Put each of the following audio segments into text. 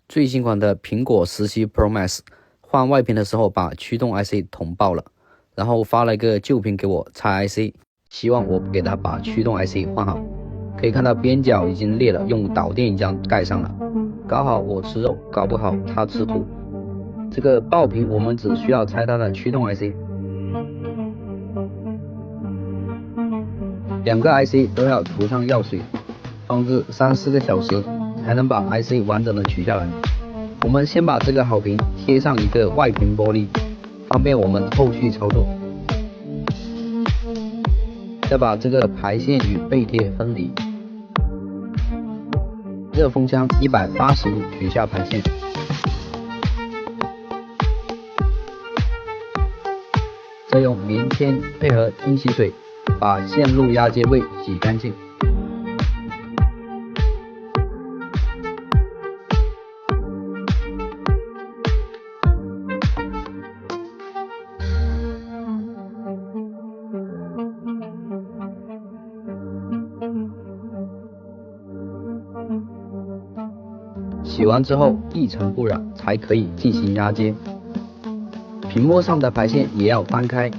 最新款的苹果17 Pro Max 换外屏的时候把驱动 IC 捅爆了，然后发了一个旧屏给我拆 IC， 希望我给他把驱动 IC 换好。可以看到边角已经裂了，用导电浆盖上了。搞好我吃肉，搞不好他吃土。这个爆屏我们只需要拆它的驱动 IC， 两个 IC 都要涂上药水，放置3-4个小时才能把 IC 完整的取下来。我们先把这个好屏贴上一个外屏玻璃，方便我们后续操作。再把这个排线与背贴分离。热风枪180度取下排线。再用棉签配合清洗水把线路压接位洗干净。洗完之后一尘不染才可以进行压接。屏幕上的排线也要翻开。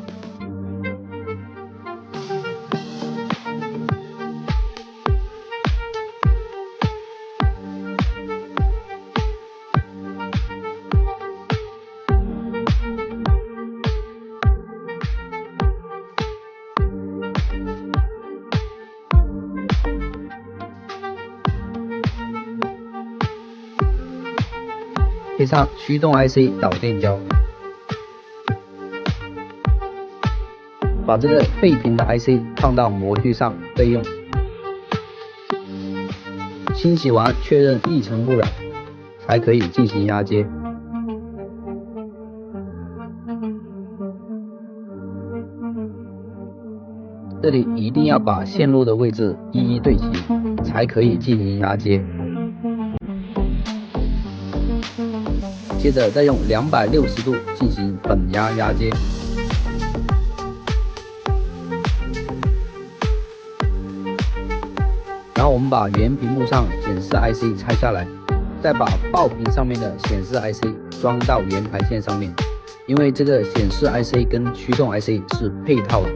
配上驱动 IC 导电胶，把这个背屏的 IC 放到模具上备用。清洗完确认一尘不染，才可以进行压接。这里一定要把线路的位置一一对齐，才可以进行压接。接着再用260度进行本压压接。然后我们把原屏幕上显示 IC 拆下来，再把爆屏上面的显示 IC 装到原排线上面，因为这个显示 IC 跟驱动 IC 是配套的。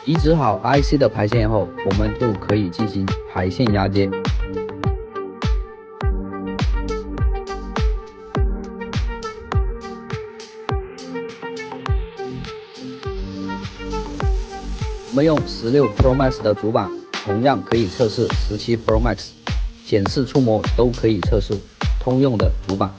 移植好 IC 的排线后，我们就可以进行排线压接。我们用16 Pro Max 的主板，同样可以测试17 Pro Max， 显示触摸都可以测试，通用的主板。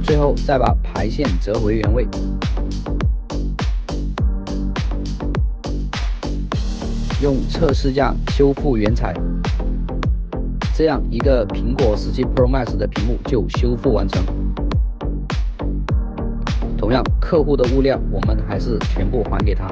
最后再把排线折回原位。用测试架修复原材，这样一个苹果17 Pro Max 的屏幕就修复完成。同样，客户的物料我们还是全部还给他。